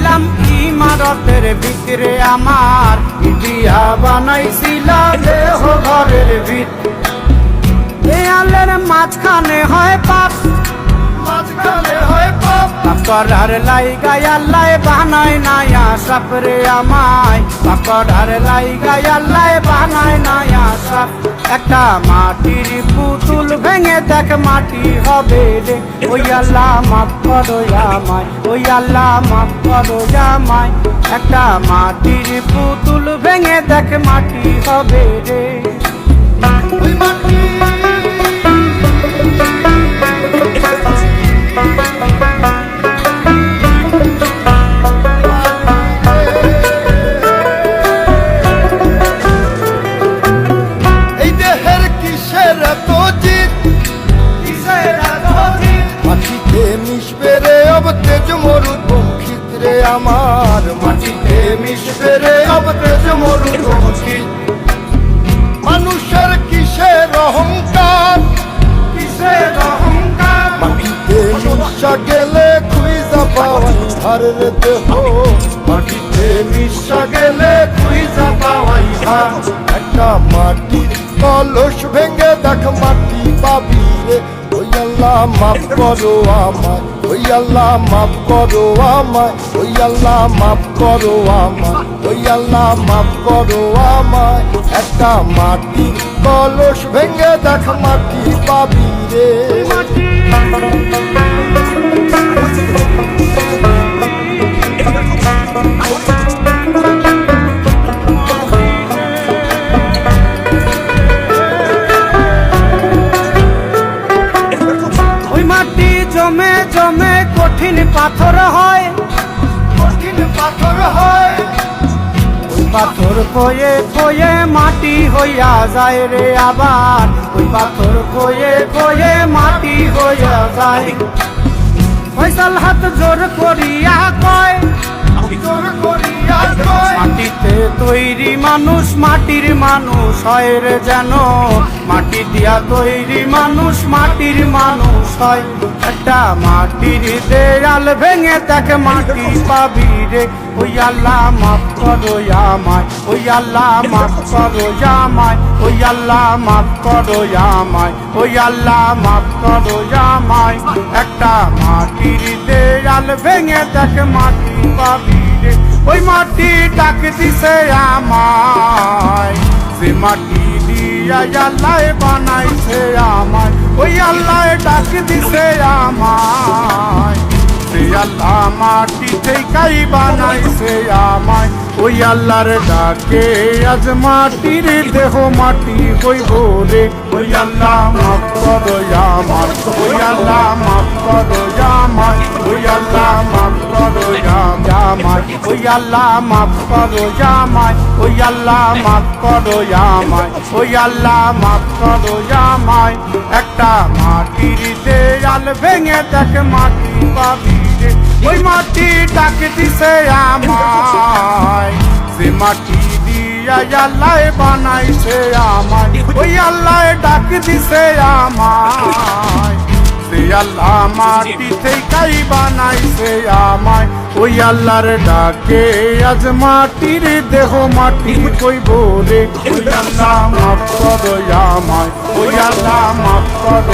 বানাইলাম ইমারতের ভিতরে আমার দিয়া বানাইছিল দেহ ঘরের ভিত দেয়ালের মাঝখানে হয় পাপ মাঝখানে হয় পাপ করার লাইগা আল্লাহ বানায় নায়া সাপরে আমায় করার লাইগা আল্লাহ বানায় নায়া সাপ একটা মাটির পুতুল ভেঙে দেখ মাটি হবে রে ওই আল্লাহ মাফ করো আমায় ওই আল্লাহ মাফ করো আমায় একটা মাটির পুতুল ভেঙে দেখ মাটি হবে রে ওই মাটি আমার মাটিতে মিশবে রে अब তেজ মরুভূমি মানুষের কিসের অহংকার কিসের অহংকার মাটিতে মিশা গেলে খুঁজা পাওয়াই হারের দেহ মাটিতে মিশা গেলে খুঁজা পাওয়াই হার একটা মাটির কলস ভেঙে দেখ মাটি পাবি রে ওই আল্লাহ মাফ করো আমায় ওই আল্লাহ মাফ করো আমায় ওই আল্লাহ মাফ করো আমায় ওই আল্লাহ মাফ করো আমায় একটা মাটি কলস ভেঙে দেখ মাটি পাবি রে জমে জমে কঠিন পাথর হয় কঠিন পাথর হয় ওই পাথর কয়ে কয়ে মাটি হইয়া যায় রে আবার ওই পাথর কয়ে কয়ে মাটি হইয়া যায় ফয়সাল হাত জোর করিয়া কয় জোর করিয়া কয় মাটিতে তৈরি মানুষ মাটির মানুষ হয় রে যেন মাটি দিয়া তৈরি মানুষ মাটির মানুষ হয় একটা মাটির দেয়াল ভেঙে দেখ মাটি পাবি রে ওই আল্লাহ মাফ করো আমায় ওই আল্লাহ মাফ করো আমায় ওই আল্লাহ মাফ করো আমায় ওই আল্লাহ মাফ করো আমায় একটা মাটির দেয়াল ভেঙে দেখ মাটি পাবি রে ওই মাটি ডাক দিছে আমায় সে মাটি আল্লাহ বানাইছে আমায় ওই আল্লাহ ডাক দিছে আমায় সে আল্লাহ মাটি থেকেই বানাইছে আমায় ওই আল্লাহর ডাকে আজ মাটির দেহ মাটি হইব রে ওই আল্লাহ মাফ করো আমায় ওই আল্লাহ মাফ করো আমায় ওই আল্লাহ মাফ করো আমায় ওই আল্লাহ মাফ করো আমায় ওই আল্লাহ মাফ করো আমায় ওই আল্লাহ মাফ করো আমায় একটা মাটির দেয়াল ভেঙে দেখ মাটি পাবি রে ওই মাটি ডাক দিছে আমায় সে মাটি দিয়া আল্লাহ বানাইছে আমায় ওই আল্লাহ ডাক দিছে আমায় সে আল্লাহ মাটি থেকেই বানাইছে আমায় ওই আল্লাহর ডাকে আজ মাটির দেহ মাটি কইব রে ওই আল্লাহ মাফ করো আমায় ওই আল্লাহ মাফ করো